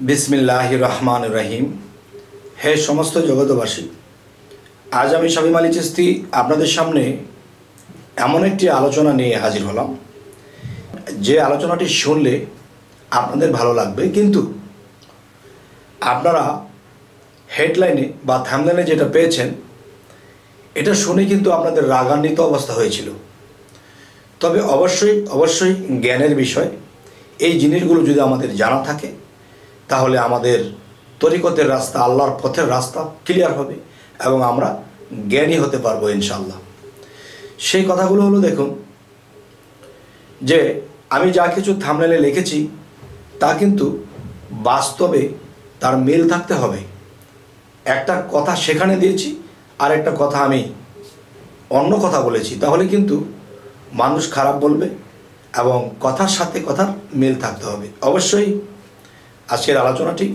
বিসমিল্লাহির রহমানির রহিম। হে সমস্ত জগতবাসী, আজ আমি শামীম আলী চিশতি আপনাদের সামনে এমন একটি আলোচনা নিয়ে হাজির হলাম যে আলোচনাটি শুনলে আপনাদের ভালো লাগবে, কিন্তু আপনারা হেডলাইনে বা থাম্বনেইলে যেটা পেয়েছেন এটা শুনে কিন্তু আপনাদের রাগান্বিত অবস্থা হয়েছিল। তবে অবশ্যই জ্ঞানের বিষয়। এই জিনিসগুলো যদি আমাদের জানা থাকে তাহলে আমাদের তরিকতের রাস্তা, আল্লাহর পথের রাস্তা ক্লিয়ার হবে এবং আমরা জ্ঞানী হতে পারবো ইনশাআল্লাহ। সেই কথাগুলো হলো, দেখুন যে আমি যা কিছু থাম্বনেইলে লিখেছি তা কিন্তু বাস্তবে তার মিল থাকতে হবে। একটা কথা সেখানে দিয়েছি আর একটা কথা আমি অন্য কথা বলেছি, তাহলে কিন্তু মানুষ খারাপ বলবে এবং কথার সাথে কথার মিল থাকতে হবে। অবশ্যই আজকের আলোচনাটি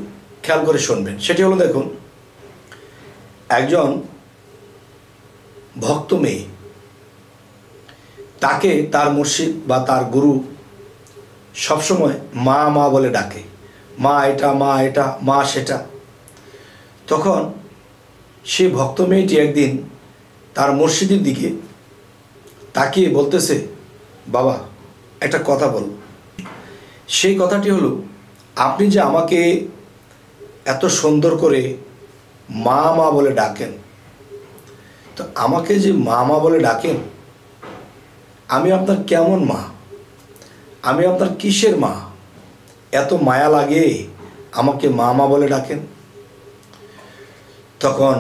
খেয়াল করে শুনবেন। সেটি হলো, দেখুন, একজন ভক্ত মেয়ে, তাকে তার মুর্শিদ বা তার গুরু সবসময় মা মা বলে ডাকে, মা এটা, মা এটা, মা সেটা। তখন সেই ভক্ত মেয়েটি একদিন তার মুর্শিদের দিকে তাকিয়ে বলতেছে, বাবা একটা কথা বল। সেই কথাটি হলো, আপনি যে আমাকে এত সুন্দর করে মা মা বলে ডাকেন, তো আমাকে যে মা মা বলে ডাকেন, আমি আপনার কেমন মা? আমি আপনার কিসের মা? এত মায়া লাগে আমাকে মা মা বলে ডাকেন? তখন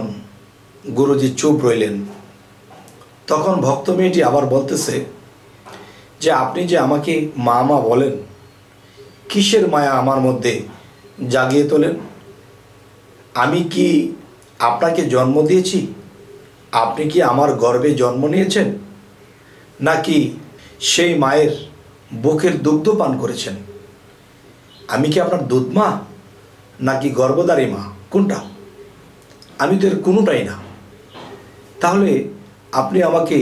গুরুজি চুপ রইলেন। তখন ভক্ত মেয়েটি আবার বলতেছে যে আপনি যে আমাকে মা মা বলেন, কিসের মায়া আমার মধ্যে জাগিয়ে তোলেন? আমি কি আপনাকে জন্ম দিয়েছি? আপনি কি আমার গর্ভে জন্ম নিয়েছেন, নাকি সেই মায়ের বুকের দুগ্ধ পান করেছেন? আমি কি আপনার দুধ মা নাকি গর্ভধারী মা? কোনটা? আমি তো এর কোনোটাই না। তাহলে আপনি আমাকে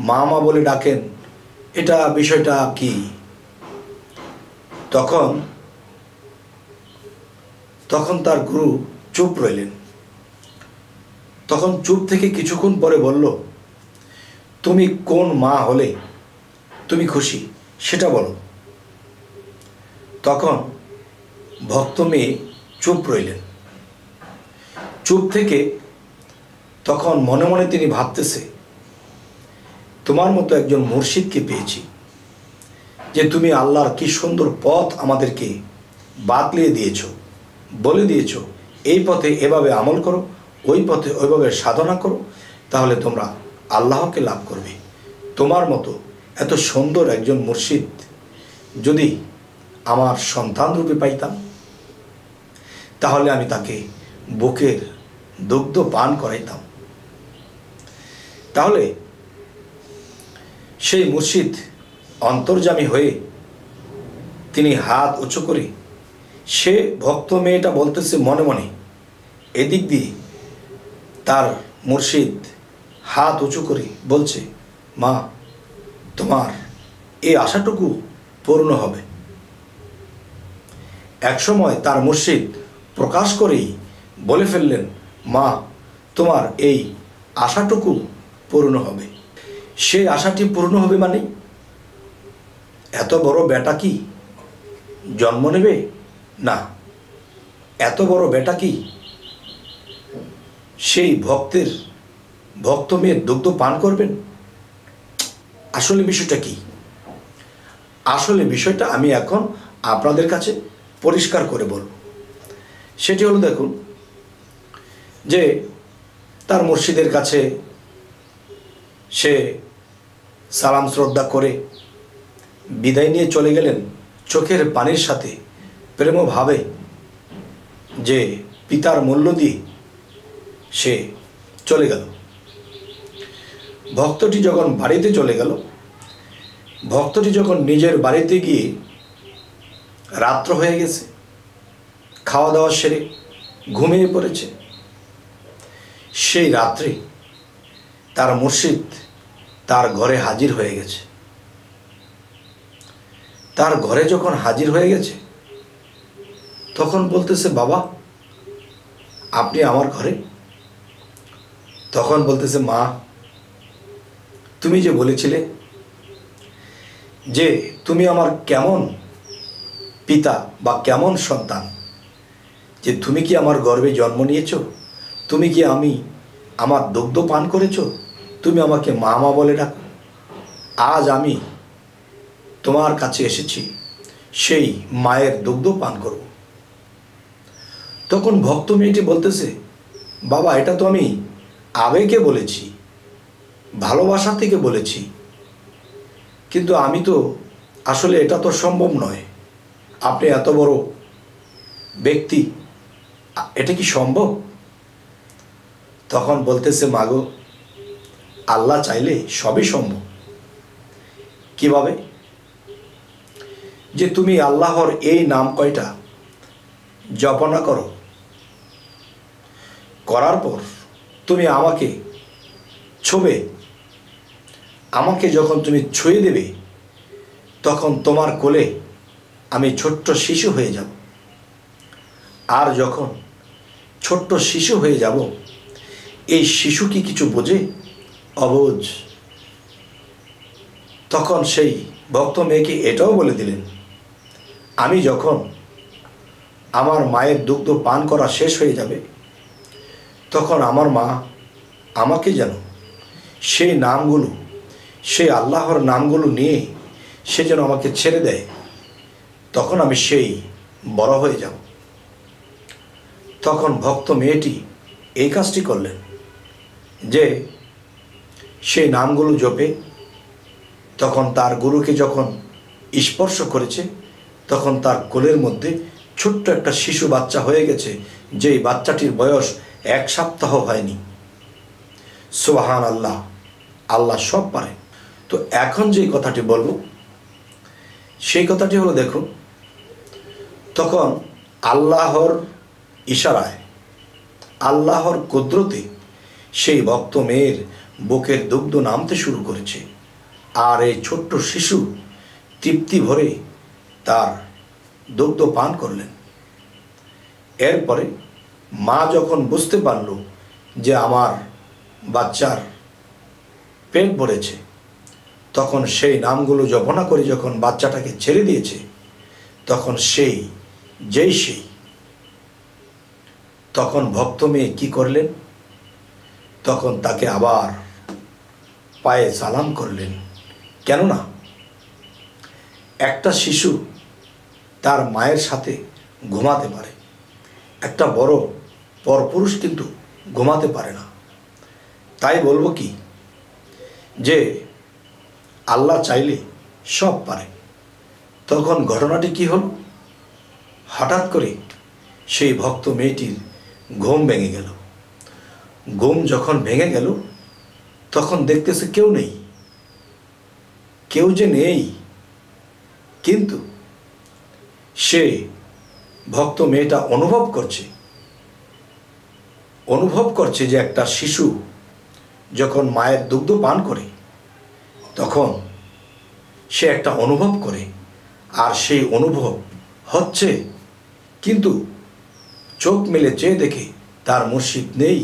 মা মা বলে ডাকেন, এটা বিষয়টা কি? তখন তার গুরু চুপ রইলেন। তখন চুপ থেকে কিছুক্ষণ পরে বলল, তুমি কোন মা হলে তুমি খুশি সেটা বলো। তখন ভক্ত মেয়ে চুপ রইলেন। চুপ থেকে তখন মনে মনে তিনি ভাবতেছে, তোমার মতো একজন মুর্শিদকে পেয়েছি, যে তুমি আল্লাহর কি সুন্দর পথ আমাদেরকে বাতলিয়ে দিয়েছ, বলে দিয়েছ এই পথে এভাবে আমল করো, ওই পথে ওইভাবে সাধনা করো, তাহলে তোমরা আল্লাহকে লাভ করবে। তোমার মতো এত সুন্দর একজন মুর্শিদ যদি আমার সন্তান রূপে পাইতাম, তাহলে আমি তাকে বুকের দুগ্ধ পান করাইতাম। তাহলে সেই মুর্শিদ অন্তর্যামী হয়ে তিনি হাত উঁচু করে, সে ভক্ত মেয়েটা বলতেছে মনে মনে, এদিক দিয়ে তার মুর্শিদ হাত উঁচু করে বলছে, মা তোমার এই আশাটুকু পূর্ণ হবে। একসময় তার মুর্শিদ প্রকাশ করেই বলে ফেললেন, মা তোমার এই আশাটুকু পূর্ণ হবে। সেই আশাটি পূর্ণ হবে মানে এত বড় বেটা কি জন্ম নেবে? না। এত বড় বেটা কি সেই ভক্ত মেয়ের দুগ্ধ পান করবেন? আসলে বিষয়টা কি? আসলে বিষয়টা আমি এখন আপনাদের কাছে পরিষ্কার করে বলব। সেটি হলো, দেখুন, যে তার মুর্শিদের কাছে সে সালাম শ্রদ্ধা করে বিদায় নিয়ে চলে গেলেন, চোখের পানির সাথে প্রেমভাবে, যে পিতার মূল্য দিয়ে সে চলে গেল। ভক্তটি যখন বাড়িতে চলে গেল, ভক্তটি যখন নিজের বাড়িতে গিয়ে রাত্র হয়ে গেছে, খাওয়া দাওয়া সেরে ঘুমিয়ে পড়েছে, সেই রাত্রে তার মুর্শিদ তার ঘরে হাজির হয়ে গেছে। তার ঘরে যখন হাজির হয়ে গেছে, তখন বলতেছে, বাবা আপনি আমার ঘরে? তখন বলতেছে, মা তুমি যে বলেছিলে যে তুমি আমার কেমন পিতা বা কেমন সন্তান, যে তুমি কি আমার গর্ভে জন্ম নিয়েছো, তুমি কি আমার দুগ্ধ পান করেছো, তুমি আমাকে মা মা বলে ডাকো। আজ আমি তোমার কাছে এসেছি সেই মায়ের দুগ্ধ পান করব। তখন ভক্ত মেয়েটি বলতেছে, বাবা এটা তো আমি আবেগে বলেছি, ভালোবাসা থেকে বলেছি, কিন্তু আমি তো আসলে এটা তো সম্ভব নয়, আপনি এত বড় ব্যক্তি, এটা কি সম্ভব? তখন বলতেছে, মাগো আল্লাহ চাইলে সবই সম্ভব। কিভাবে? যে তুমি আল্লাহর এই নাম কয়টা জপনা করো, করার পর তুমি আমাকে ছোবে, আমাকে যখন তুমি ছুঁয়ে দেবে তখন তোমার কোলে আমি ছোট্ট শিশু হয়ে যাব। আর যখন ছোট্ট শিশু হয়ে যাব, এই শিশু কি কিছু বোঝে? অবুঝ। তখন সেই ভক্ত মেয়েকে এটাও বলে দিলেন, আমি যখন আমার মায়ের দুগ্ধ পান করা শেষ হয়ে যাবে তখন আমার মা আমাকে যেন সেই নামগুলো, সেই আল্লাহর নামগুলো নিয়ে সে যেন আমাকে ছেড়ে দেয়, তখন আমি সেই বড় হয়ে যাব। তখন ভক্ত মেয়েটি এই কাজটি করলেন যে সেই নামগুলো জপে তখন তার গুরুকে যখন স্পর্শ করেছে তখন তার কোলের মধ্যে ছোট্ট একটা শিশু বাচ্চা হয়ে গেছে, যেই বাচ্চাটির বয়স 1 সপ্তাহ হয়নি। সুবহান আল্লাহ, আল্লাহ সব পারে। তো এখন যে কথাটি বলবো সেই কথাটি হলো, দেখুন তখন আল্লাহর ইশারায়, আল্লাহর কুদরতে সেই ভক্ত মেয়ের বুকের দুগ্ধ নামতে শুরু করেছে। আর এই ছোট্ট শিশু তৃপ্তি ভরে তার দুগ্ধ পান করলেন। এরপরে মা যখন বুঝতে পারল যে আমার বাচ্চার পেট ভরেছে, তখন সেই নামগুলো জপনা করে যখন বাচ্চাটাকে ছেড়ে দিয়েছে, তখন সেই তখন ভক্ত মেয়ে কী করলেন? তখন তাকে আবার পায়ে সালাম করলেন। কেননা একটা শিশু তার মায়ের সাথে ঘুমাতে পারে, একটা বড় পরপুরুষ কিন্তু ঘুমাতে পারে না। তাই বলবো কি, যে আল্লাহ চাইলে সব পারে। তখন ঘটনাটি কি হল? হঠাৎ করে সেই ভক্ত মেয়েটির ঘুম ভেঙে গেল। ঘুম যখন ভেঙে গেল তখন দেখতেছে কেউ নেই, কেউ যে নেই, কিন্তু সে ভক্ত মেয়েটা অনুভব করছে যে একটা শিশু যখন মায়ের দুগ্ধ পান করে তখন সে একটা অনুভব করে, আর সেই অনুভব হচ্ছে, কিন্তু চোখ মেলে চেয়ে দেখে তার মুর্শিদ নেই।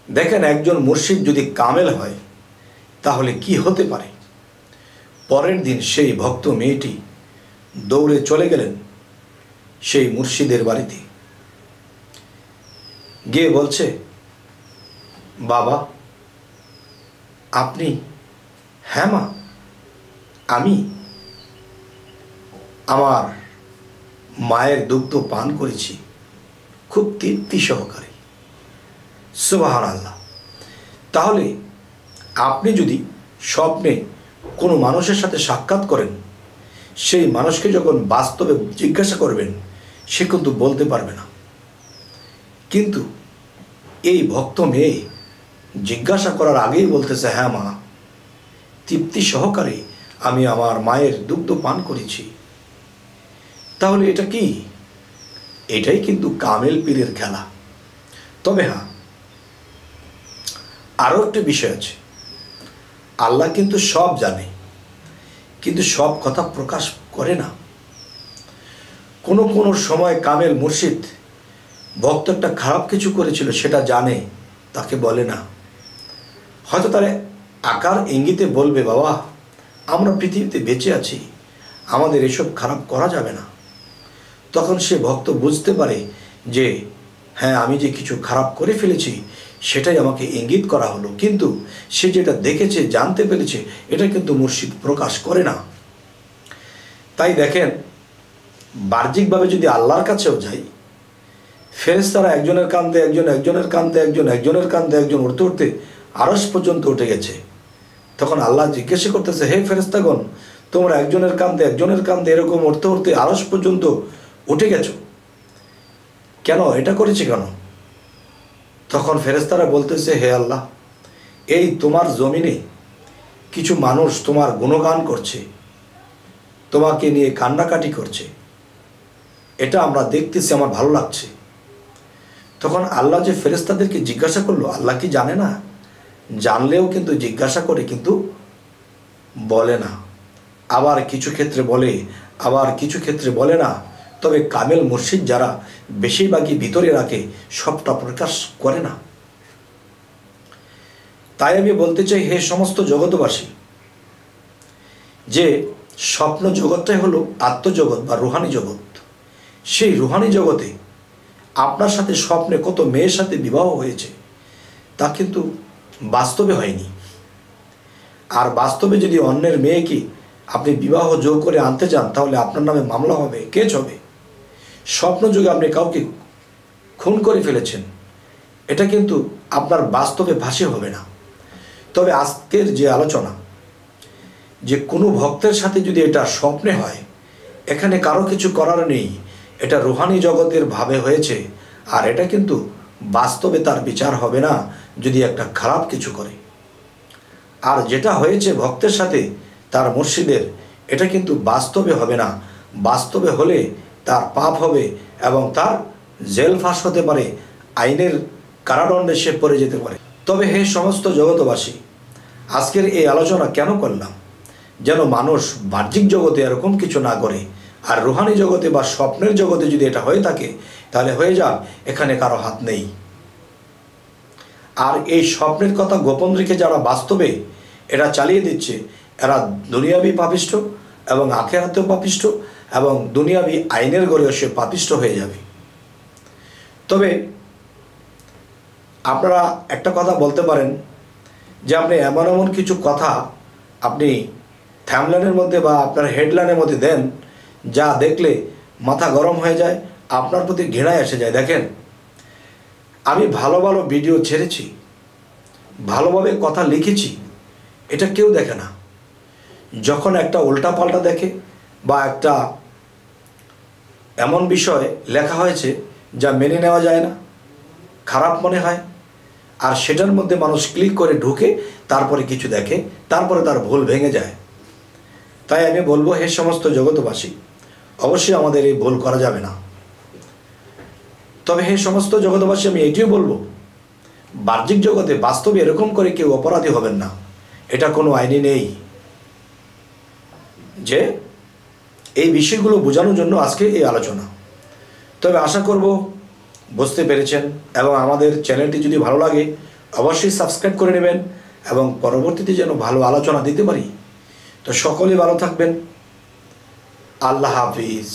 দেখেন, একজন মুর্শিদ যদি কামেল হয় তাহলে কি হতে পারে। পরের দিন সেই ভক্ত মেয়েটি দৌড়ে চলে গেলেন সেই মুর্শিদের বাড়িতে, গিয়ে বলছে, বাবা আপনি? হ্যাঁ মা, আমি আমার মায়ের দুগ্ধ পান করেছি খুব তৃপ্তি সহকারে। সুবহানাল্লাহ। তাহলে আপনি যদি স্বপ্নে কোনো মানুষের সাথে সাক্ষাৎ করেন, সেই মানুষকে যখন বাস্তবে জিজ্ঞাসা করবেন সে কিন্তু বলতে পারবে না, কিন্তু এই ভক্ত মেয়ে জিজ্ঞাসা করার আগেই বলতেছে, হ্যাঁ মা, তৃপ্তি সহকারে আমি আমার মায়ের দুগ্ধ পান করেছি। তাহলে এটা কি? এটাই কিন্তু কামেল পীরের খেলা। তবে হ্যাঁ, আরও একটা বিষয় আছে, আল্লাহ কিন্তু সব জানে, কিন্তু সব কথা প্রকাশ করে না। কোনো কোনো সময় কামেল মুর্শিদ ভক্ত একটা খারাপ কিছু করেছিল সেটা জানে, তাকে বলে না। হয়তো তার আকার ইঙ্গিতে বলবে, বাবা আমরা পৃথিবীতে বেঁচে আছি, আমাদের এসব খারাপ করা যাবে না। তখন সে ভক্ত বুঝতে পারে যে হ্যাঁ, আমি যে কিছু খারাপ করে ফেলেছি সেটাই আমাকে ইঙ্গিত করা হলো, কিন্তু সে যেটা দেখেছে, জানতে পেরেছে, এটা কিন্তু মুর্শিদ প্রকাশ করে না। তাই দেখেন, বাহ্যিকভাবে যদি আল্লাহর কাছেও যাই, ফেরেশতারা একজনের কান্দে একজন, একজনের কান্দে একজন, একজনের কান্দে একজন, উঠতে উঠতে আরশ পর্যন্ত উঠে গেছে। তখন আল্লাহ জিজ্ঞাসা করতেছে, হে ফেরেশতাগণ, তোমরা একজনের কান্দে একজনের কান্দে এরকম উঠতে উঠতে আরশ পর্যন্ত উঠে গেছো কেন? এটা করেছে কেন? তখন ফেরেশতারা বলতেছে, হে আল্লাহ, এই তোমার জমিনে কিছু মানুষ তোমার গুণগান করছে, তোমাকে নিয়ে কান্নাকাটি করছে, এটা আমরা দেখতেছি, আমার ভালো লাগছে। তখন আল্লাহ যে ফেরেশতাদেরকে জিজ্ঞাসা করলো, আল্লাহ কি জানে না? জানলেও কিন্তু জিজ্ঞাসা করে, কিন্তু বলে না। আবার কিছু ক্ষেত্রে বলে, আবার কিছু ক্ষেত্রে বলে না। তবে কামেল মুর্শিদ যারা বেশিরভাগই ভিতরে রাখে, সবটা প্রকাশ করে না। তাই আমি বলতে চাই, হে সমস্ত জগৎবাসী, যে স্বপ্ন জগৎটাই হলো আত্মজগৎ বা রুহানি জগৎ। সেই রুহানি জগতে আপনার সাথে স্বপ্নে কত মেয়ের সাথে বিবাহ হয়েছে, তা কিন্তু বাস্তবে হয়নি। আর বাস্তবে যদি অন্যের মেয়েকে আপনি বিবাহ যোগ করে আনতে চান, তাহলে আপনার নামে মামলা হবে, কেস হবে। স্বপ্ন যুগে আপনি কাউকে খুন করে ফেলেছেন, এটা কিন্তু আপনার বাস্তবে ভাসে হবে না। তবে আজকের যে আলোচনা, যে কোনো ভক্তের সাথে যদি এটা স্বপ্নে হয়, এখানে কারো কিছু করার নেই, এটা রুহানি জগতের ভাবে হয়েছে, আর এটা কিন্তু বাস্তবে তার বিচার হবে না যদি একটা খারাপ কিছু করে। আর যেটা হয়েছে ভক্তের সাথে তার মুর্শিদের, এটা কিন্তু বাস্তবে হবে না। বাস্তবে হলে তার পাপ হবে এবং তার জেল ফাঁস হতে পারে, আইনের কারাদণ্ডে সে পড়ে যেতে পারে। তবে হে সমস্ত জগতবাসী, আজকের এই আলোচনা কেন করলাম? যেন মানুষ বাহ্যিক জগতে এরকম কিছু না করে, আর রুহানি জগতে বা স্বপ্নের জগতে যদি এটা হয়ে থাকে, তাহলে হয়ে যাক, এখানে কারো হাত নেই। আর এই স্বপ্নের কথা গোপন রেখে যারা বাস্তবে এরা চালিয়ে দিচ্ছে, এরা দুনিয়াবি পাপিষ্ঠ এবং আখিরাতেও পাপিষ্ঠ, এবং দুনিয়াবি আইনের গড়েও সে পাপিষ্ঠ হয়ে যাবে। তবে আপনারা একটা কথা বলতে পারেন যে আপনি এমন এমন কিছু কথা আপনি থাম্বনেলের মধ্যে বা আপনার হেডলাইনের মধ্যে দেন, যা দেখলে মাথা গরম হয়ে যায়, আপনার প্রতি ঘৃণায় এসে যায়। দেখেন, আমি ভালো ভালো ভিডিও ছেড়েছি, ভালোভাবে কথা লিখেছি, এটা কেউ দেখে না। যখন একটা উল্টাপাল্টা দেখে বা একটা এমন বিষয় লেখা হয়েছে যা মেনে নেওয়া যায় না, খারাপ মনে হয়, আর সেটার মধ্যে মানুষ ক্লিক করে ঢুকে তারপরে কিছু দেখে, তারপরে তার ভুল ভেঙে যায়। তাই আমি বলবো, হে সমস্ত জগৎবাসী, অবশ্যই আমাদের এই ভুল করা যাবে না। তবে হে সমস্ত জগৎবাসী, আমি এটিও বলবো, বাহ্যিক জগতে বাস্তবে এরকম করে কেউ অপরাধী হবেন না, এটা কোনো আইনে নেই। যে এই বিষয়গুলো বোঝানোর জন্য আজকে এই আলোচনা। তবে আশা করব বুঝতে পেরেছেন, এবং আমাদের চ্যানেলটি যদি ভালো লাগে অবশ্যই সাবস্ক্রাইব করে নেবেন, এবং পরবর্তীতে যেন ভালো আলোচনা দিতে পারি। তো সকলেই ভালো থাকবেন। আল্লাহ হাফিজ।